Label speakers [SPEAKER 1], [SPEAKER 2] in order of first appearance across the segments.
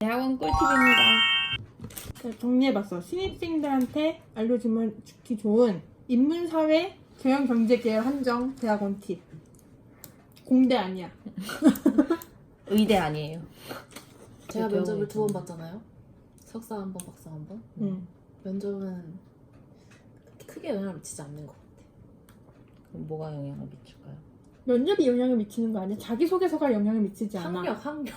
[SPEAKER 1] 대학원 꿀팁입니다.
[SPEAKER 2] 정리해봤어. 신입생들한테 알려주면 좋기 좋은 인문사회 경영경제계열 한정 대학원 팁. 공대 아니야.
[SPEAKER 1] 의대 아니에요.
[SPEAKER 3] 제가
[SPEAKER 1] 그
[SPEAKER 3] 면접을
[SPEAKER 1] 경우에는.
[SPEAKER 3] 2번 봤잖아요. 석사 한 번, 박사 한 번. 면접은 크게 영향을 미치지 않는 것 같아.
[SPEAKER 1] 그럼 뭐가 영향을 미칠까요?
[SPEAKER 2] 면접이 영향을 미치는 거 아니야? 자기소개서가 영향을 미치지 않아.
[SPEAKER 3] 학력.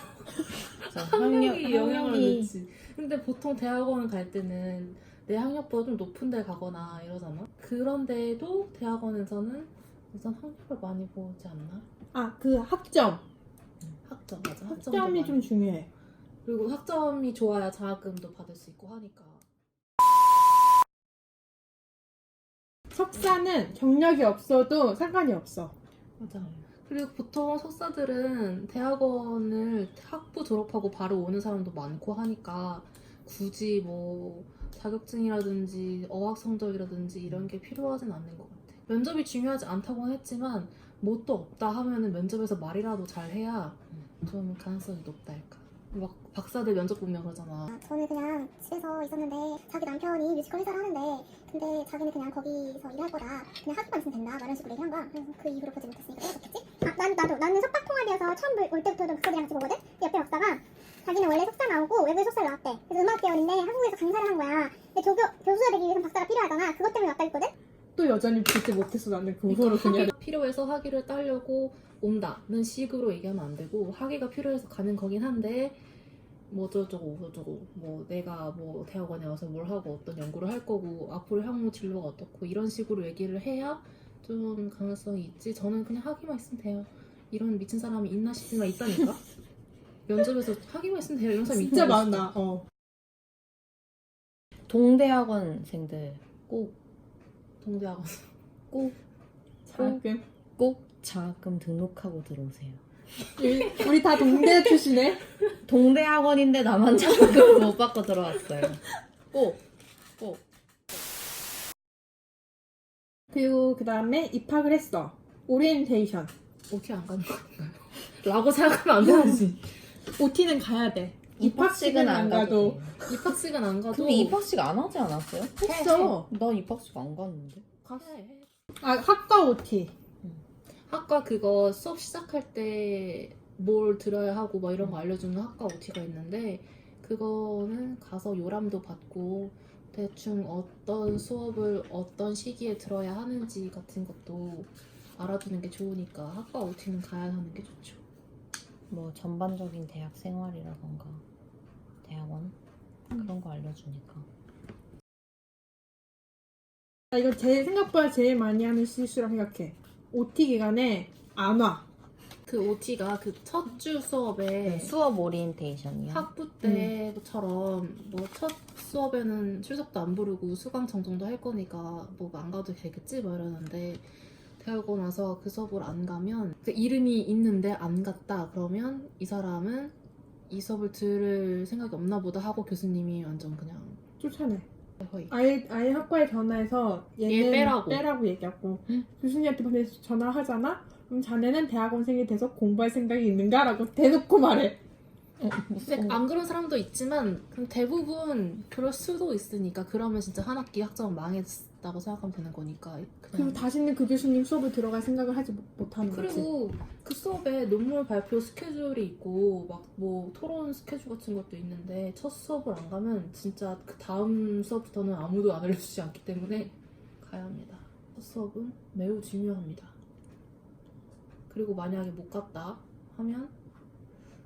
[SPEAKER 1] 저
[SPEAKER 3] 학력이 영향을
[SPEAKER 1] 학력이
[SPEAKER 3] 미치. 근데 보통 대학원 갈 때는 내 학력보다 좀 높은 데 가거나 이러잖아. 그런데도 대학원에서는 우선 학력을 많이 보지 않나?
[SPEAKER 2] 아, 그 학점.
[SPEAKER 3] 학점 맞아. 학점도
[SPEAKER 2] 학점이
[SPEAKER 3] 많이.
[SPEAKER 2] 좀 중요해.
[SPEAKER 3] 그리고 학점이 좋아야 장학금도 받을 수 있고 하니까.
[SPEAKER 2] 석사는 경력이 없어도 상관이 없어.
[SPEAKER 3] 맞아. 그리고 보통 석사들은 대학원을 학부 졸업하고 바로 오는 사람도 많고 하니까 굳이 뭐 자격증이라든지 어학 성적이라든지 이런 게 필요하진 않는 것 같아. 면접이 중요하지 않다고는 했지만 뭣도 없다 하면은 면접에서 말이라도 잘 해야 좀 가능성이 높다 할까. 막 박사들 면접 보면 그러잖아.
[SPEAKER 4] 저는 그냥 집에서 있었는데 자기 남편이 뮤지컬 회사를 하는데 근데 자기는 그냥 거기서 일할 거다 그냥 학교만 있으면 된다 막 이런 식으로 얘기한 거야. 그래서 그 이후로 보지 못했으니까 좋겠지? 나는 석박통합이어서 처음 올 때부터 박사들이랑 같이 보거든? 근데 옆에 박사가 자기는 원래 석사 나오고 외국에 석사를 나왔대. 그래서 음악 계열인데 한국에서 강사를 한 거야. 근데 교수가 되기 위해서 박사가 필요하잖아. 그것 때문에 왔다 했거든?
[SPEAKER 2] 또 여전히 보지 못했어. 나는 그 후로 그냥.
[SPEAKER 3] 학위가 필요해서 학위를 따려고 온다는 식으로 얘기하면 안 되고 학위가 필요해서 가는 거긴 한데 뭐 어쩌고 저쩌고 뭐 내가 뭐 대학원에 와서 뭘 하고 어떤 연구를 할 거고 앞으로 향후 진로가 어떻고 이런 식으로 얘기를 해야 좀 가능성이 있지. 저는 그냥 학위만 있으면 돼요. 이런 미친 사람이 있나 싶지만 있다니까. 면접에서 학위만 있으면 돼요. 이런 사람이
[SPEAKER 2] 진짜
[SPEAKER 3] 있다고
[SPEAKER 2] 많아.
[SPEAKER 1] 동대학원생들 꼭
[SPEAKER 3] 동대학원.
[SPEAKER 2] 자금.
[SPEAKER 1] 꼭 장학금 등록하고 들어오세요.
[SPEAKER 2] 우리 다 동대 출신에.
[SPEAKER 1] 동대학원인데 나만 장학금 못 받고 들어왔어요. 꼭.
[SPEAKER 2] 그리고 그 다음에 입학을 했어. 오리엔테이션.
[SPEAKER 3] 어떻게 안 가는 건가요? 라고 생각하면 안 되지.
[SPEAKER 2] OT는 가야 돼.
[SPEAKER 1] 입학식은 안 가도 돼요.
[SPEAKER 3] 입학식은 안 가도
[SPEAKER 1] 근데 입학식 안 하지 않았어요?
[SPEAKER 2] 했어.
[SPEAKER 1] 난 입학식 안 갔는데.
[SPEAKER 3] 해.
[SPEAKER 2] 아, 학과 OT.
[SPEAKER 3] 학과 그거 수업 시작할 때 뭘 들어야 하고 막 이런 거 알려주는 학과 OT가 있는데 그거는 가서 요람도 받고 대충 어떤 수업을 어떤 시기에 들어야 하는지 같은 것도 알아두는 게 좋으니까 학과 OT는 가야 하는 게 좋죠.
[SPEAKER 1] 뭐 전반적인 대학 생활이라던가 대학원 그런 거 알려주니까.
[SPEAKER 2] 나 이거 생각보다 제일 많이 하는 실수라 생각해. OT 기간에 안 와.
[SPEAKER 3] 그 OT가 그 첫 주 수업에
[SPEAKER 1] 수업 오리엔테이션이요.
[SPEAKER 3] 학부 때처럼 뭐 첫 수업에는 출석도 안 부르고 수강 정정도 할 거니까 뭐 안 가도 되겠지 뭐 이러는데 대학원 와서 그 수업을 안 가면 그 이름이 있는데 안 갔다 그러면 이 사람은 이 수업을 들을 생각이 없나 보다 하고 교수님이 완전 그냥
[SPEAKER 2] 쫓아내.
[SPEAKER 3] 거의
[SPEAKER 2] 아예 학과에 전화해서 얘는
[SPEAKER 3] 얘 빼라고.
[SPEAKER 2] 얘기하고
[SPEAKER 1] 응?
[SPEAKER 2] 교수님한테 전화를 하잖아? 그럼 자네는 대학원생이 돼서 공부할 생각이 있는가? 라고 대놓고 말해.
[SPEAKER 3] 근데 안 그런 사람도 있지만 그럼 대부분 그럴 수도 있으니까 그러면 진짜 한 학기 학점 망했다고 생각하면 되는 거니까
[SPEAKER 2] 그리고
[SPEAKER 3] 그냥
[SPEAKER 2] 다시는 그 교수님 수업을 들어갈 생각을 하지 못하는 거지.
[SPEAKER 3] 그리고 그 수업에 논문 발표 스케줄이 있고 막 뭐 토론 스케줄 같은 것도 있는데 첫 수업을 안 가면 진짜 그 다음 수업부터는 아무도 안 알려주지 않기 때문에 가야 합니다. 첫 수업은 매우 중요합니다. 그리고 만약에 못 갔다 하면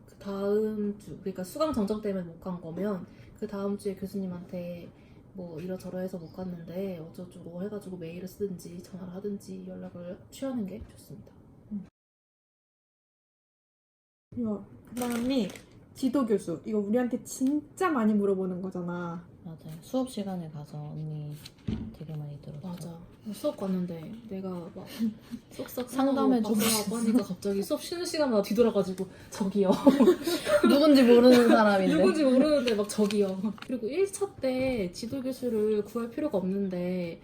[SPEAKER 3] 그 다음 주 그러니까 수강 정정 때문에 못 간 거면 그 다음 주에 교수님한테 뭐 이러저러해서 못 갔는데 어쩌고저쩌고 해가지고 메일을 쓰든지 전화를 하든지 연락을 취하는 게 좋습니다.
[SPEAKER 2] 이거 그다음에 지도교수. 이거 우리한테 진짜 많이 물어보는 거잖아.
[SPEAKER 1] 맞아요. 수업 시간에 가서 언니 되게 많이 들었죠.
[SPEAKER 3] 맞아. 수업 갔는데 내가 막 쏙쏙
[SPEAKER 1] 상담해주고
[SPEAKER 3] 박사라고 하니까 갑자기 수업 쉬는 시간마다 뒤돌아가지고 저기요.
[SPEAKER 1] 누군지 모르는 사람인데.
[SPEAKER 3] 누군지 모르는데 막 저기요. 그리고 1차 때 지도교수를 구할 필요가 없는데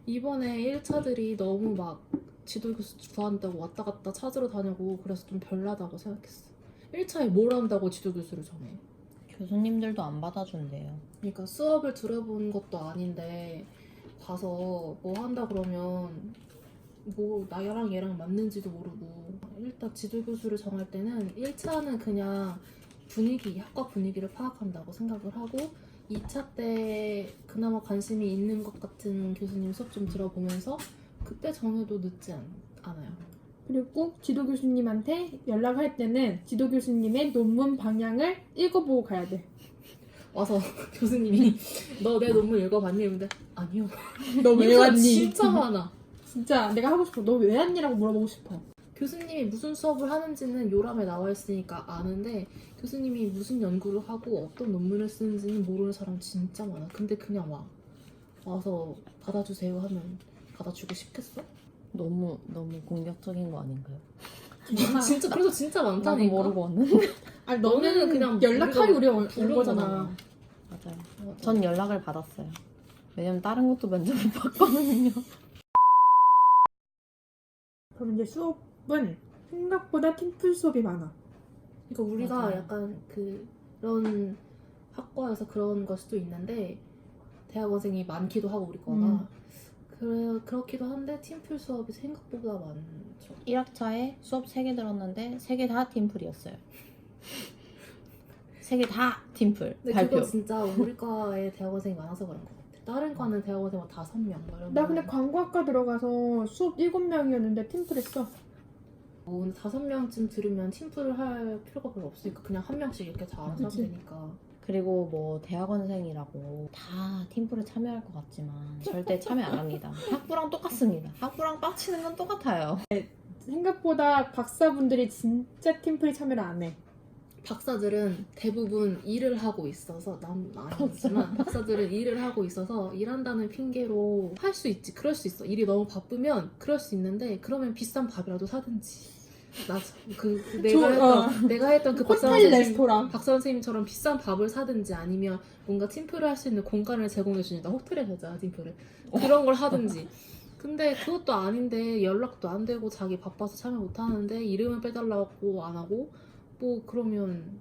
[SPEAKER 3] 이번에 1차들이 너무 막 지도교수 구한다고 왔다 갔다 찾으러 다니고 그래서 좀 별나다고 생각했어. 1차에 뭘 한다고 지도교수를 정해.
[SPEAKER 1] 교수님들도 안 받아준대요.
[SPEAKER 3] 그러니까 수업을 들어본 것도 아닌데 가서 뭐 한다 그러면 뭐 나랑 얘랑 맞는지도 모르고 일단 지도교수를 정할 때는 1차는 그냥 학과 분위기를 파악한다고 생각을 하고 2차 때 그나마 관심이 있는 것 같은 교수님 수업 좀 들어보면서 그때 정해도 늦지 않아요.
[SPEAKER 2] 그리고 꼭 지도 교수님한테 연락할 때는 지도 교수님의 논문 방향을 읽어보고 가야 돼.
[SPEAKER 3] 와서 교수님이 너 내 논문 읽어봤니? 근데 아니요.
[SPEAKER 2] 너 왜
[SPEAKER 3] 이거
[SPEAKER 2] 왔니?
[SPEAKER 3] 진짜 많아.
[SPEAKER 2] 진짜 내가 하고 싶어. 너 왜 왔니라고 물어보고 싶어.
[SPEAKER 3] 교수님이 무슨 수업을 하는지는 요람에 나와 있으니까 아는데 교수님이 무슨 연구를 하고 어떤 논문을 쓰는지는 모르는 사람 진짜 많아. 근데 그냥 와서 받아주세요 하면 받아주고 싶겠어?
[SPEAKER 1] 너무 공격적인 거 아닌가요?
[SPEAKER 3] 진짜 그래서 진짜
[SPEAKER 1] 나도
[SPEAKER 3] 많다니까.
[SPEAKER 1] 모르고 왔는데.
[SPEAKER 2] 아니
[SPEAKER 3] 너는
[SPEAKER 2] 너는
[SPEAKER 3] 그냥
[SPEAKER 2] 그냥 연락하기
[SPEAKER 3] 우리가
[SPEAKER 2] 온
[SPEAKER 3] 부른
[SPEAKER 2] 거잖아.
[SPEAKER 3] 거잖아.
[SPEAKER 1] 맞아요.
[SPEAKER 3] 맞아.
[SPEAKER 1] 전 연락을 받았어요. 왜냐면 다른 것도 면접을 봤거든요.
[SPEAKER 2] 그럼 이제 수업은 생각보다 팀플 수업이 많아.
[SPEAKER 3] 그러니까 우리가
[SPEAKER 1] 맞아요.
[SPEAKER 3] 약간 그런 학과에서 그런 걸 수도 있는데 대학원생이 많기도 하고 우리 과가 그렇기도 한데 팀플 수업이 생각보다 많죠.
[SPEAKER 1] 1학차에 수업 3개 들었는데 3개 다 팀플이었어요. 3개 다 팀플.
[SPEAKER 3] 근데
[SPEAKER 1] 발표.
[SPEAKER 3] 그거 진짜 우리 과에 대학원생이 많아서 그런 것 같아. 다른 과는 대학원생만 5명 이런.
[SPEAKER 2] 나 근데 광고학과 들어가서 수업 7명이었는데 팀플 했어.
[SPEAKER 3] 근데 5명쯤 들으면 팀플을 할 필요가 별로 없으니까 그냥 한 명씩 이렇게 다 알아서 하면
[SPEAKER 2] 그치.
[SPEAKER 3] 되니까.
[SPEAKER 1] 그리고 뭐 대학원생이라고 다 팀플에 참여할 것 같지만 절대 참여 안 합니다. 학부랑 똑같습니다. 학부랑 빡치는 건 똑같아요.
[SPEAKER 2] 생각보다 박사분들이 진짜 팀플에 참여를 안 해.
[SPEAKER 3] 박사들은 대부분 일을 하고 있어서 난 아니지만 박사들은 일을 하고 있어서 일한다는 핑계로 할 수 있지. 그럴 수 있어. 일이 너무 바쁘면 그럴 수 있는데 그러면 비싼 밥이라도 사든지. 내가 했던 그
[SPEAKER 2] 호텔 레스토랑.
[SPEAKER 3] 박사 선생님처럼 비싼 밥을 사든지 아니면 뭔가 팀플을 할 수 있는 공간을 제공해 주니까 호텔에 가자 팀플을 그런 걸 하든지. 근데 그것도 아닌데 연락도 안 되고 자기 바빠서 참여 못 하는데 이름은 빼달라고 안 하고 뭐 그러면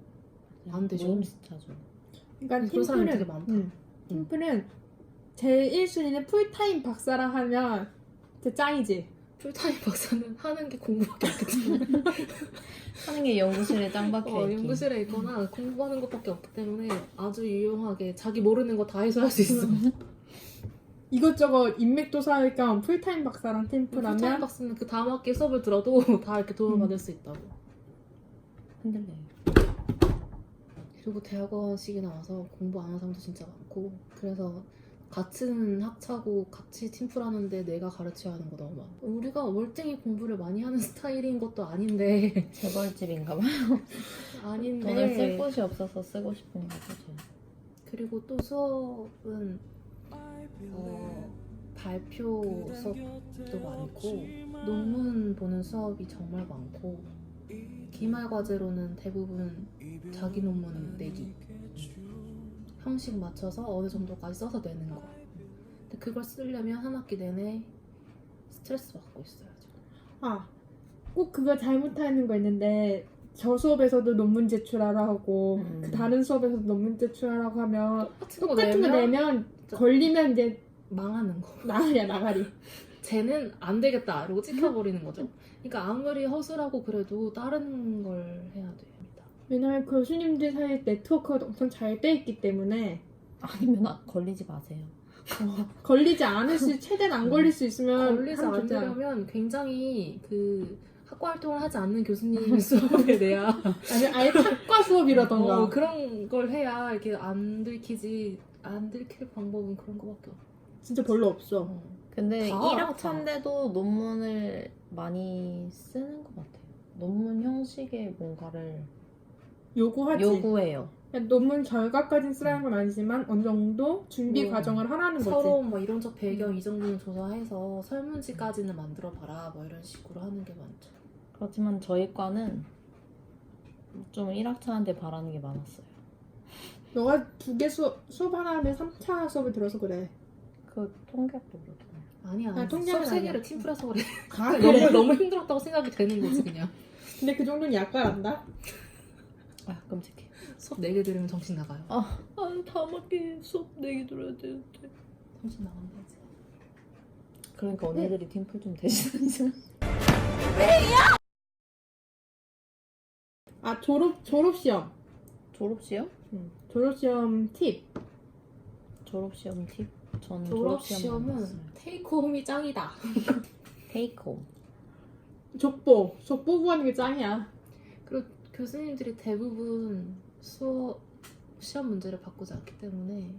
[SPEAKER 3] 안 되죠.
[SPEAKER 1] 모임스타죠.
[SPEAKER 2] 그러니까
[SPEAKER 3] 그런 사람이 되게
[SPEAKER 2] 팀플은
[SPEAKER 3] 많다.
[SPEAKER 2] 팀플은 제 1순위는 풀타임 박사라 하면 진짜 짱이지.
[SPEAKER 3] 풀타임 박사는 하는 게 공부밖에 없기 때문에
[SPEAKER 1] 하는 게 연구실에 짱 박혀 있기.
[SPEAKER 3] 연구실에 있거나 공부하는 것밖에 없기 때문에 아주 유용하게 자기 모르는 거 다 해서 할 수 있어.
[SPEAKER 2] 이것저것 인맥도 쌓을 겸 풀타임 박사랑
[SPEAKER 3] 풀타임
[SPEAKER 2] 팀플하면
[SPEAKER 3] 박사는 그 다음 학기 수업을 들어도 다 이렇게 도움을 받을 수 있다고.
[SPEAKER 1] 흔들려요.
[SPEAKER 3] 그리고 대학원식이 나와서 공부 안 하는 사람도 진짜 많고 그래서 같은 학차고 같이 팀플하는데 내가 가르쳐야 하는 거 너무 많아. 우리가 월등히 공부를 많이 하는 스타일인 것도 아닌데
[SPEAKER 1] 재벌집인가 봐요. 돈을 쓸
[SPEAKER 3] 아닌데
[SPEAKER 1] 곳이 없어서 쓰고 싶은 거죠.
[SPEAKER 3] 그리고 또 수업은 발표 수업도 많고 논문 보는 수업이 정말 많고 기말 과제로는 대부분 자기 논문 내기 형식 맞춰서 어느 정도까지 써서 내는 거. 근데 그걸 쓰려면 한 학기 내내 스트레스 받고 있어요. 지금.
[SPEAKER 2] 꼭 그거 잘못하는 거 있는데 저 수업에서도 논문 제출하라 하고 그 다른 수업에서도 논문 제출하라고 하면 똑같은 거 내면 걸리면 이제
[SPEAKER 3] 망하는 거.
[SPEAKER 2] 나가리.
[SPEAKER 3] 쟤는 안 되겠다 이러고 찍혀버리는 거죠. 그러니까 아무리 허술하고 그래도 다른 걸 해야 됩니다.
[SPEAKER 2] 왜냐면 교수님들 사이에 네트워크가 엄청 잘 돼 있기 때문에
[SPEAKER 1] 아니면 걸리지 마세요.
[SPEAKER 2] 걸리지 않을 수 최대한 안 걸릴 수 있으면
[SPEAKER 3] 걸리지
[SPEAKER 2] 하면 좋잖아.
[SPEAKER 3] 않으려면 굉장히 그 학과 활동을 하지 않는 교수님 수업에 내야
[SPEAKER 2] 아니 아예 학과 수업이라던가.
[SPEAKER 3] 그런 걸 해야 이렇게 안 들킬 방법은 그런 거밖에 없어.
[SPEAKER 2] 진짜 별로 없어.
[SPEAKER 1] 근데
[SPEAKER 3] 다
[SPEAKER 1] 1학차인데도 논문을 많이 쓰는 것 같아요. 논문 형식의 뭔가를
[SPEAKER 2] 요구하지.
[SPEAKER 1] 요구해요.
[SPEAKER 2] 그냥 논문 결과까지 쓰라는 건 아니지만 어느 정도 준비 과정을 하라는 거지.
[SPEAKER 3] 서로 뭐 이론적 배경 이 정도는 조사해서 설문지까지는 만들어 봐라 뭐 이런 식으로 하는 게 많죠.
[SPEAKER 1] 그렇지만 저희 과는 좀 1학차한테 바라는 게 많았어요.
[SPEAKER 2] 너가 2개 수업 하나 하면 3차 수업을 들어서 그래.
[SPEAKER 1] 그 통계학도 그렇잖아요.
[SPEAKER 3] 아니야.
[SPEAKER 2] 통계는
[SPEAKER 3] 수업 3개를
[SPEAKER 2] 아니야.
[SPEAKER 3] 팀플해서 그래.
[SPEAKER 2] 아, 그래?
[SPEAKER 3] 너무 힘들었다고 생각이 되는 거지 그냥.
[SPEAKER 2] 근데 그 정도는 약간 안다?
[SPEAKER 1] 아 끔찍해.
[SPEAKER 3] 수업 4개 들으면 정신 나가요.
[SPEAKER 1] 다 맞게 수업 내기 들어야 되는데.
[SPEAKER 3] 정신 나간다 이제.
[SPEAKER 1] 그러니까 언니들이 팀플 좀 대신하지.
[SPEAKER 2] 아 졸업시험.
[SPEAKER 1] 졸업시험?
[SPEAKER 2] 졸업시험 팁.
[SPEAKER 1] 졸업시험 팁? 전
[SPEAKER 3] 졸업시험은 테이크홈이 짱이다.
[SPEAKER 1] 테이크홈.
[SPEAKER 2] 족보 구하는 게 짱이야.
[SPEAKER 3] 그리고 교수님들이 대부분 수업 시험 문제를 바꾸지 않기 때문에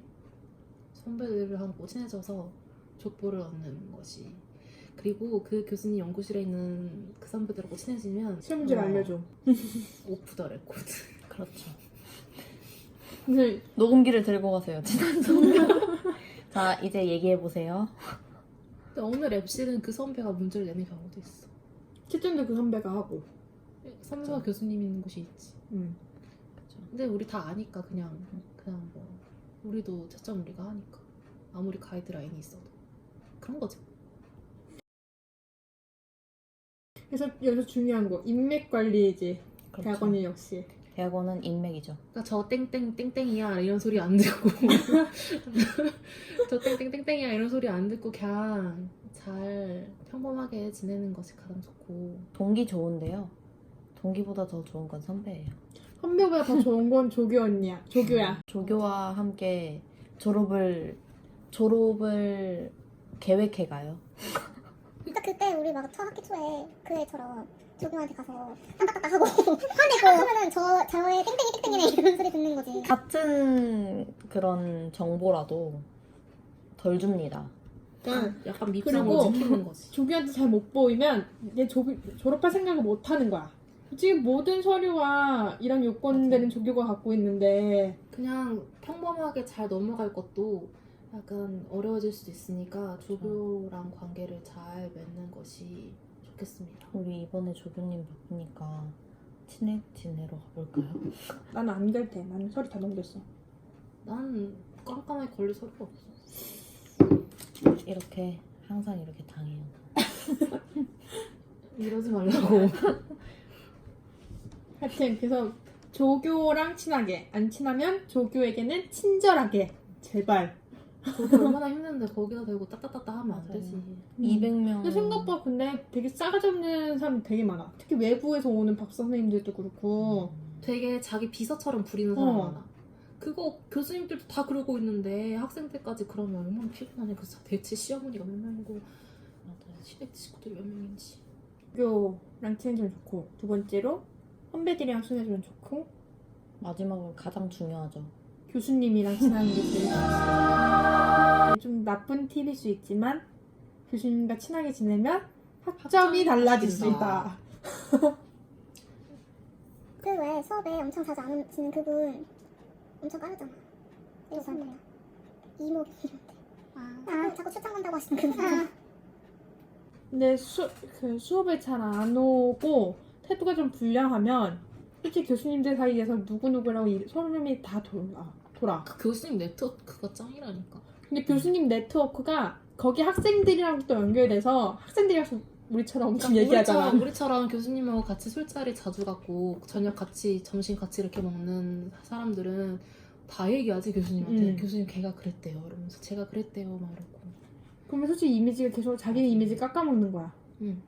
[SPEAKER 3] 선배들하고 친해져서 족보를 얻는 것이, 그리고 그 교수님 연구실에 있는 그 선배들하고 친해지면
[SPEAKER 2] 시험 문제를 알려줘.
[SPEAKER 3] 오프 더 레코드.
[SPEAKER 1] 그렇죠.
[SPEAKER 2] 근데
[SPEAKER 1] 녹음기를 들고 가세요. 친한 선배. 자, 이제 얘기해보세요.
[SPEAKER 3] 근데 어느 랩실은 그 선배가 문제를 내는 경우도 있어.
[SPEAKER 2] 채점도 그 선배가 하고.
[SPEAKER 3] 선배가 교수님 있는 곳이 있지.
[SPEAKER 1] 그렇죠.
[SPEAKER 3] 근데 우리 다 아니까 그냥 뭐 우리도 채점 우리가 하니까 아무리 가이드라인이 있어도 그런 거지.
[SPEAKER 2] 그래서 여기서 중요한 거 인맥 관리이지.
[SPEAKER 1] 그렇죠.
[SPEAKER 2] 대학원이 역시.
[SPEAKER 1] 대학원은 인맥이죠.
[SPEAKER 3] 그러니까 저 땡땡 땡땡이야 이런 소리 안 듣고 저 땡땡 땡땡이야 이런 소리 안 듣고 그냥 잘 평범하게 지내는 것이 가장 좋고.
[SPEAKER 1] 동기 좋은데요. 동기보다 더 좋은 건 선배예요.
[SPEAKER 2] 선배보다 더 좋은 건 조교 언니야. 조교야.
[SPEAKER 1] 조교와 함께 졸업을 계획해가요.
[SPEAKER 4] 그러니까 그때 우리 막 첫 학기 초에 그 애처럼 조교한테 가서 딴따따따 하고 화내고 하면은 저의 땡땡이네 이런 소리 듣는 거지.
[SPEAKER 1] 같은 그런 정보라도 덜 줍니다.
[SPEAKER 2] 그러니까
[SPEAKER 3] 약간 밉상으로
[SPEAKER 2] 그리고
[SPEAKER 3] 지키는 거지.
[SPEAKER 2] 조교한테 잘 못 보이면 얘 졸업할 생각을 못 하는 거야. 지금 모든 서류와 이런 요건들은 조교가 갖고 있는데
[SPEAKER 3] 그냥 평범하게 잘 넘어갈 것도 약간 어려워질 수도 있으니까 조교랑 관계를 잘 맺는 것이 좋겠습니다.
[SPEAKER 1] 우리 이번에 조교님 바쁘니까 친해지내러 가볼까요?
[SPEAKER 2] 나는 안 될 때. 나는 서류 다 넘겼어.
[SPEAKER 3] 난 깜깜하게 걸릴 소리가 없어.
[SPEAKER 1] 이렇게 항상 이렇게 당해요.
[SPEAKER 3] 이러지 말라고.
[SPEAKER 2] 하여튼 그래서 조교랑 친하게, 안 친하면 조교에게는 친절하게. 제발.
[SPEAKER 3] 그거 얼마나 힘든데 거기다 대고 따따따따 하면 안
[SPEAKER 1] 맞아요.
[SPEAKER 3] 되지.
[SPEAKER 1] 200명.
[SPEAKER 2] 근데 생각보다 근데 되게 싸가지 없는 사람이 되게 많아. 특히 외부에서 오는 박사 선생님들도 그렇고.
[SPEAKER 3] 되게 자기 비서처럼 부리는 사람
[SPEAKER 2] 어.
[SPEAKER 3] 많아. 그거 교수님들도 다 그러고 있는데 학생 때까지 그러면 얼마나 피곤하냐. 그래서 대체 시어머니가 몇 명이고
[SPEAKER 1] 맞아요.
[SPEAKER 3] 시댁 식구들이 몇 명인지.
[SPEAKER 2] 조교랑 친해지면 좋고, 두 번째로 선배들이랑 친해지면 좋고,
[SPEAKER 1] 마지막으로 가장 중요하죠.
[SPEAKER 2] 교수님이랑 친하는 게 제일 좋지. 좀 나쁜 팁일 수 있지만 교수님과 친하게 지내면 학점이 달라질 수 있다.
[SPEAKER 4] 그 왜 수업에 엄청 자주 안 오시는 그분 엄청 까르잖아. 이거 선배야. 이모 이런데. 자꾸 출장 간다고 하시는 그분.
[SPEAKER 2] 근데 수업에 잘 안 오고 태도가 좀 불량하면 솔직히 교수님들 사이에서 누구누구라고 소문이 다 돌아.
[SPEAKER 3] 그 교수님 네트워크가 짱이라니까.
[SPEAKER 2] 근데 교수님 네트워크가 거기 학생들이랑 또 연결돼서 학생들이랑 우리처럼 엄청 얘기하잖아.
[SPEAKER 3] 우리처럼 교수님하고 같이 술자리 자주 갔고 저녁 같이 점심 같이 이렇게 먹는 사람들은 다 얘기하지 교수님한테. 교수님 걔가 그랬대요 이러면서 제가 그랬대요 막 이러고.
[SPEAKER 2] 그러면 솔직히 이미지가 계속 자기 이미지 깎아먹는 거야.
[SPEAKER 3] 응.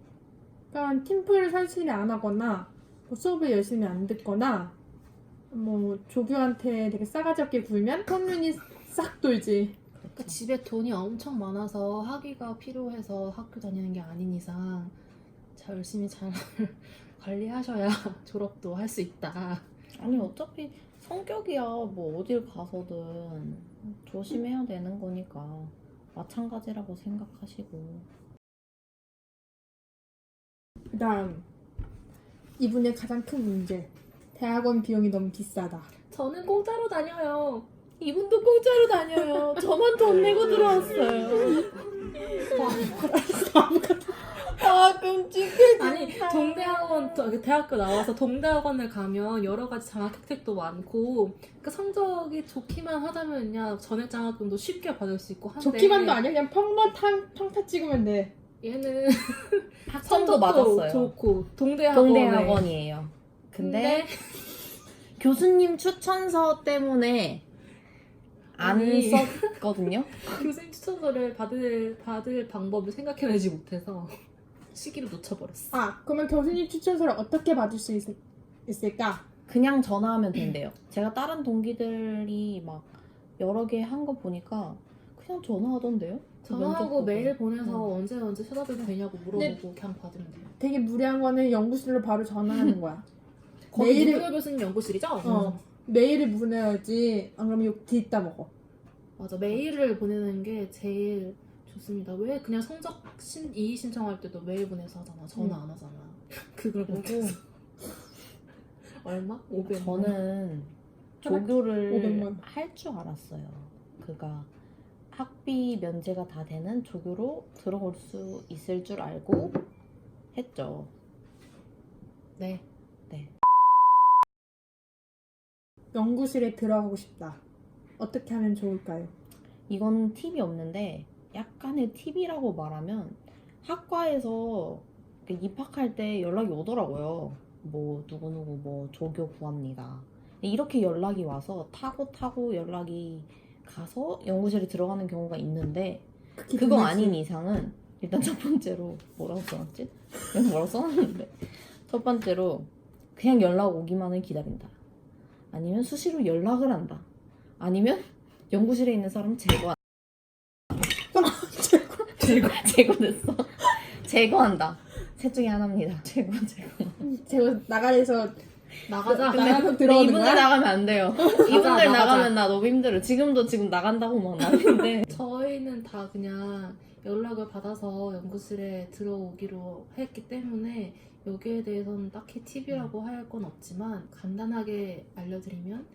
[SPEAKER 2] 그러니까 팀플을 설치를 안 하거나 뭐 수업을 열심히 안 듣거나 뭐 조교한테 되게 싸가지 없게 굴면 소문이 싹 돌지.
[SPEAKER 3] 그러니까 집에 돈이 엄청 많아서 학위가 필요해서 학교 다니는 게 아닌 이상 잘 열심히 잘 관리하셔야 졸업도 할 수 있다.
[SPEAKER 1] 아니 어차피 성격이야 뭐 어딜 가서든 조심해야 되는 거니까 마찬가지라고 생각하시고.
[SPEAKER 2] 그다음 이분의 가장 큰 문제. 대학원 비용이 너무 비싸다.
[SPEAKER 3] 저는 공짜로 다녀요.
[SPEAKER 1] 이분도 공짜로 다녀요. 저만 돈 내고 들어왔어요. 아 끔찍해.
[SPEAKER 3] 아니 동대학원 대학교 나와서 동대학원을 가면 여러 가지 장학 혜택도 많고 그 성적이 좋기만 하다면 그냥 전액 장학금도 쉽게 받을 수 있고 한데
[SPEAKER 2] 좋기만도 아니야. 그냥 평타 찍으면 돼.
[SPEAKER 3] 얘는
[SPEAKER 1] 학점도
[SPEAKER 3] 성적도
[SPEAKER 1] 맞았어요.
[SPEAKER 3] 좋고 동대학원에
[SPEAKER 1] 동대학원이에요. 근데 교수님 추천서 때문에 안
[SPEAKER 3] 아니.
[SPEAKER 1] 썼거든요.
[SPEAKER 3] 교수님 추천서를 받을 방법을 생각해내지 못해서 시기를 놓쳐버렸어.
[SPEAKER 2] 아, 그러면 교수님 추천서를 어떻게 받을 수 있을까?
[SPEAKER 1] 그냥 전화하면 된대요. 제가 다른 동기들이 막 여러 개 한 거 보니까 그냥 전화하던데요. 그 면접
[SPEAKER 3] 전화하고
[SPEAKER 1] 보고.
[SPEAKER 3] 메일 보내서 언제 찾아뵈도 되냐고 물어보고
[SPEAKER 2] 네.
[SPEAKER 3] 그냥 받으면 돼요.
[SPEAKER 2] 되게 무리한 거는 연구실로 바로 전화하는 거야.
[SPEAKER 3] 거기
[SPEAKER 2] 메일을-
[SPEAKER 3] 문열 교수님 연구실이죠?
[SPEAKER 2] 메일을 보내야지. 안 그러면 욕 뒤집다 먹어.
[SPEAKER 3] 맞아. 메일을 보내는 게 제일 좋습니다. 왜 그냥 성적 이의 신청할 때도 메일 보내서 하잖아. 전화 안 하잖아. 그걸
[SPEAKER 1] 그리고
[SPEAKER 3] 못해서. 얼마? 500만.
[SPEAKER 1] 저는 조교를
[SPEAKER 2] 500만.
[SPEAKER 1] 할 줄 알았어요. 그가 학비 면제가 다 되는 조교로 들어올 수 있을 줄 알고 했죠.
[SPEAKER 3] 네.
[SPEAKER 1] 네.
[SPEAKER 2] 연구실에 들어가고 싶다. 어떻게 하면 좋을까요?
[SPEAKER 1] 이건 팁이 없는데 약간의 팁이라고 말하면 학과에서 입학할 때 연락이 오더라고요. 뭐 누구누구 뭐 조교 구합니다. 이렇게 연락이 와서 타고 연락이 가서 연구실에 들어가는 경우가 있는데 그거 아닌 이상은 일단 첫 번째로 뭐라고 써놨지? 내가 뭐라고 써놨는데 첫 번째로 그냥 연락 오기만을 기다린다. 아니면 수시로 연락을 한다. 아니면 연구실에 있는 사람 제거한다. 제거됐어. 제거한다. 셋 중에 하나입니다. 제거.
[SPEAKER 2] 제가 나가래서
[SPEAKER 3] 나가자.
[SPEAKER 2] 나가서
[SPEAKER 1] 근데
[SPEAKER 2] 들어오는
[SPEAKER 1] 이분들
[SPEAKER 2] 거야?
[SPEAKER 1] 나가면 안 돼요. 이분들
[SPEAKER 3] 나가자.
[SPEAKER 1] 나가면 나 너무 힘들어. 지금 나간다고 막 나는데
[SPEAKER 3] 저희는 다 그냥 연락을 받아서 연구실에 들어오기로 했기 때문에 여기에 대해서는 딱히 팁이라고 할 건 없지만 간단하게 알려드리면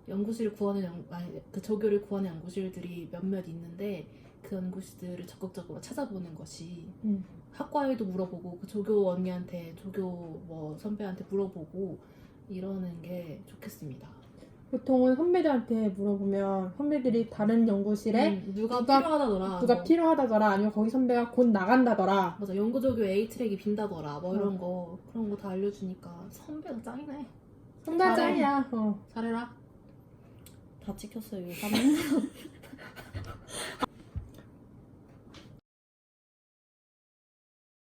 [SPEAKER 3] 연구실 구하는 그 조교를 구하는 연구실들이 몇몇 있는데 그 연구실들을 적극적으로 찾아보는 것이 학과에도 물어보고 그 조교 언니한테 조교 뭐 선배한테 물어보고 이러는 게 좋겠습니다.
[SPEAKER 2] 보통은 선배들한테 물어보면 선배들이 다른 연구실에
[SPEAKER 3] 누가
[SPEAKER 2] 누가-
[SPEAKER 3] 필요하다더라.
[SPEAKER 2] 누가
[SPEAKER 3] 뭐.
[SPEAKER 2] 필요하다더라 아니면 거기 선배가 곧 나간다더라.
[SPEAKER 3] 맞아, 연구조교 A 트랙이 빈다더라 뭐 이런 거 그런 거 다 알려주니까 선배가 짱이네.
[SPEAKER 2] 선배가
[SPEAKER 3] 잘해.
[SPEAKER 2] 짱이야.
[SPEAKER 3] 잘해라.
[SPEAKER 1] 다 찍혔어요. 3년.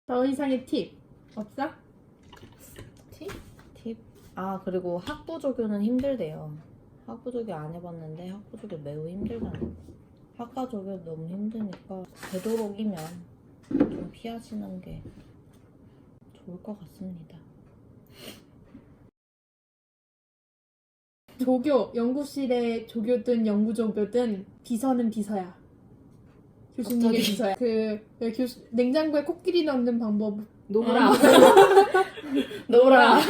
[SPEAKER 2] 더 이상의 팁 없어?
[SPEAKER 3] 팁?
[SPEAKER 1] 팁. 아 그리고 학부 조교는 힘들대요. 학부 조교 안 해봤는데 학부 조교 매우 힘들다는. 학과 조교 너무 힘드니까 되도록이면 좀 피하시는 게 좋을 것 같습니다.
[SPEAKER 2] 조교 연구실의 조교든 연구조교든 비서는 비서야. 교수님의
[SPEAKER 3] 갑자기.
[SPEAKER 2] 비서야. 냉장고에 코끼리 넣는 방법.
[SPEAKER 3] 노브라.
[SPEAKER 1] 놀아.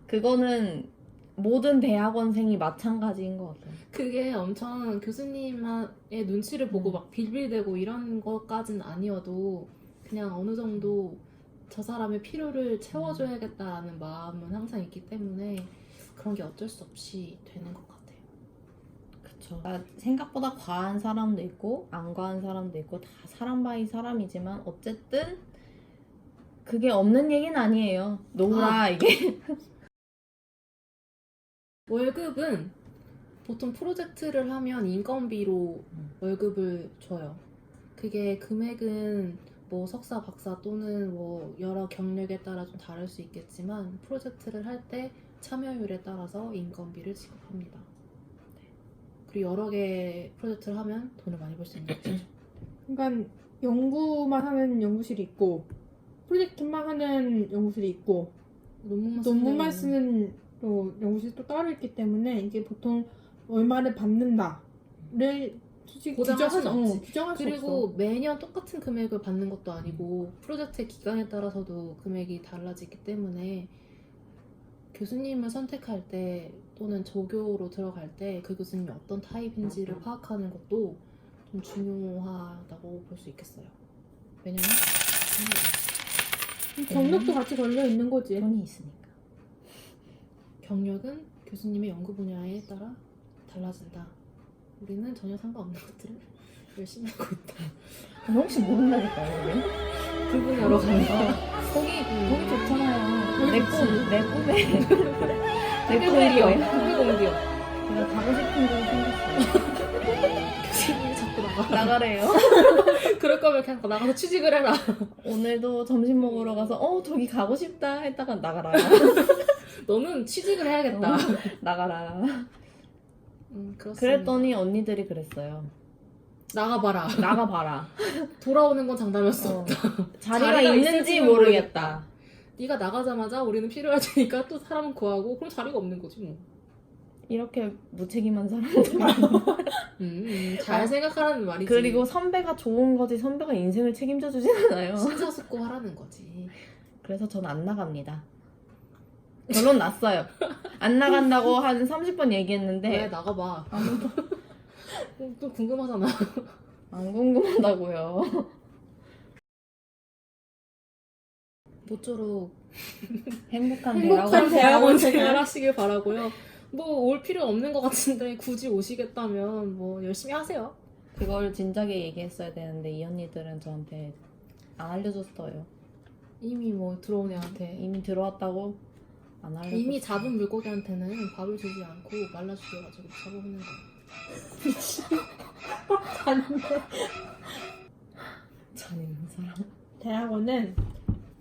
[SPEAKER 1] 그거는 모든 대학원생이 마찬가지인 것 같아요.
[SPEAKER 3] 그게 엄청 교수님의 눈치를 보고 막 빌빌대고 이런 것까진 아니어도 그냥 어느 정도 저 사람의 필요를 채워줘야겠다라는 마음은 항상 있기 때문에 그런 게 어쩔 수 없이 되는 것 같아요.
[SPEAKER 1] 그쵸. 생각보다 과한 사람도 있고 안 과한 사람도 있고 다 사람 바이 사람이지만 어쨌든 그게 없는 얘기는 아니에요. 놀아 이게.
[SPEAKER 3] 월급은 보통 프로젝트를 하면 인건비로 월급을 줘요. 그게 금액은 뭐 석사, 박사 또는 뭐 여러 경력에 따라 좀 다를 수 있겠지만 프로젝트를 할 때 참여율에 따라서 인건비를 지급합니다. 그리고 여러 개 프로젝트를 하면 돈을 많이 벌 수 있는 거죠.
[SPEAKER 2] 그러니까 연구만 하는 연구실이 있고 프로젝트만 하는 연구실이 있고 논문만 쓰는 또 연구실이 또 따로 있기 때문에 이게 보통 얼마를 받는다를 솔직히
[SPEAKER 3] 보장할 수는 없지.
[SPEAKER 2] 규정할 수
[SPEAKER 3] 그리고
[SPEAKER 2] 없어.
[SPEAKER 3] 매년 똑같은 금액을 받는 것도 아니고 프로젝트의 기간에 따라서도 금액이 달라지기 때문에 교수님을 선택할 때 또는 조교로 들어갈 때 그 교수님이 어떤 타입인지를 파악하는 것도 좀 중요하다고 볼 수 있겠어요. 왜냐면
[SPEAKER 2] 경력도 같이 걸려 있는 거지.
[SPEAKER 1] 돈이 있으니까.
[SPEAKER 3] 경력은 교수님의 연구 분야에 따라 달라진다. 우리는 전혀 상관없는 것들을 열심히 하고 있다.
[SPEAKER 1] 혹시 모른다니까요, 우리?
[SPEAKER 3] 그 분야로 가는 거.
[SPEAKER 1] 거기 좋잖아요.
[SPEAKER 2] 거기
[SPEAKER 1] 내 꿈에 되게 공기요.
[SPEAKER 3] 공기요.
[SPEAKER 1] 제가 가고 싶은 곳이 생겼어요.
[SPEAKER 3] 교수님이 자꾸 나가.
[SPEAKER 1] 나가래요.
[SPEAKER 3] 그럴 거면 그냥 나가서 취직을 해라.
[SPEAKER 1] 오늘도 점심 먹으러 가서 저기 가고 싶다 했다가 나가라.
[SPEAKER 3] 너는 취직을 해야겠다.
[SPEAKER 1] 나가라.
[SPEAKER 3] 그렇습니다.
[SPEAKER 1] 그랬더니 언니들이 그랬어요.
[SPEAKER 3] 나가봐라.
[SPEAKER 1] 나가봐라.
[SPEAKER 3] 돌아오는 건 장담할 수 없다.
[SPEAKER 1] 자리가
[SPEAKER 3] 자리가
[SPEAKER 1] 있는지
[SPEAKER 3] 있을지는
[SPEAKER 1] 모르겠다.
[SPEAKER 3] 네가 나가자마자 우리는 필요할 테니까 또 사람 구하고 그럼 자리가 없는 거지 뭐.
[SPEAKER 1] 이렇게 무책임한 사람들.
[SPEAKER 3] 잘 생각하라는 말이지.
[SPEAKER 1] 그리고 선배가 좋은 거지 선배가 인생을 책임져 주진 않아요.
[SPEAKER 3] 신사숙고하라는 거지.
[SPEAKER 1] 그래서 전 안 나갑니다. 결론 났어요. 안 나간다고 한 30번
[SPEAKER 3] 왜
[SPEAKER 1] 얘기했는데
[SPEAKER 3] 나가봐. 또 궁금하잖아.
[SPEAKER 1] 안 궁금하다고요.
[SPEAKER 3] 모쪼록
[SPEAKER 1] 행복한
[SPEAKER 2] 행복한
[SPEAKER 1] 대학원
[SPEAKER 2] 대학원
[SPEAKER 3] 생활 하시길 바라고요. 뭐 올 필요 없는 것 같은데 굳이 오시겠다면 뭐 열심히 하세요.
[SPEAKER 1] 그걸 진작에 얘기했어야 되는데 이 언니들은 저한테 안 알려줬어요.
[SPEAKER 3] 이미 뭐 들어온 애한테
[SPEAKER 1] 이미 들어왔다고 안 알려줬어요.
[SPEAKER 3] 이미 잡은 물고기한테는 밥을 주지 않고 말라 죽여가지고 잡아먹는 거야.
[SPEAKER 1] 잔인한 사람.
[SPEAKER 2] 대학원은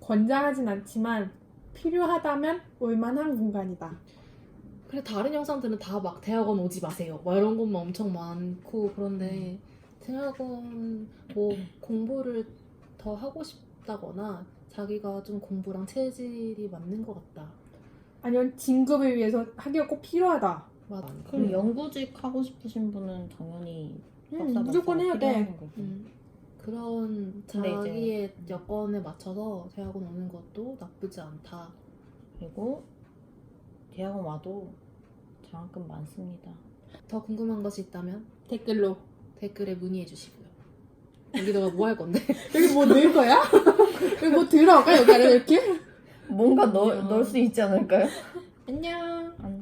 [SPEAKER 2] 권장하진 않지만 필요하다면 올만한 공간이다.
[SPEAKER 3] 그래 다른 영상들은 다 막 대학원 오지 마세요. 막 이런 것만 엄청 많고 그런데 대학원 뭐 공부를 더 하고 싶다거나 자기가 좀 공부랑 체질이 맞는 것 같다.
[SPEAKER 2] 아니면 진급을 위해서 학위가 꼭 필요하다.
[SPEAKER 3] 맞아.
[SPEAKER 1] 그럼 연구직 하고 싶으신 분은 당연히 박사
[SPEAKER 2] 무조건 해야 돼.
[SPEAKER 1] 필요한 거고.
[SPEAKER 3] 그런
[SPEAKER 1] 근데
[SPEAKER 3] 자기의 여건에 맞춰서 대학원 오는 것도 나쁘지 않다.
[SPEAKER 1] 그리고 대학원 와도 장학금 많습니다.
[SPEAKER 3] 더 궁금한 것이 있다면
[SPEAKER 2] 댓글로.
[SPEAKER 3] 댓글에 문의해 주시고요. 여기다가 뭐 할 건데?
[SPEAKER 2] 여기 뭐 넣을 거야? 여기 뭐 들어갈까? 여기 안에 이렇게?
[SPEAKER 1] 뭔가
[SPEAKER 3] 안녕.
[SPEAKER 1] 넣을 수 있지 않을까요?
[SPEAKER 2] 안녕.
[SPEAKER 1] 안녕.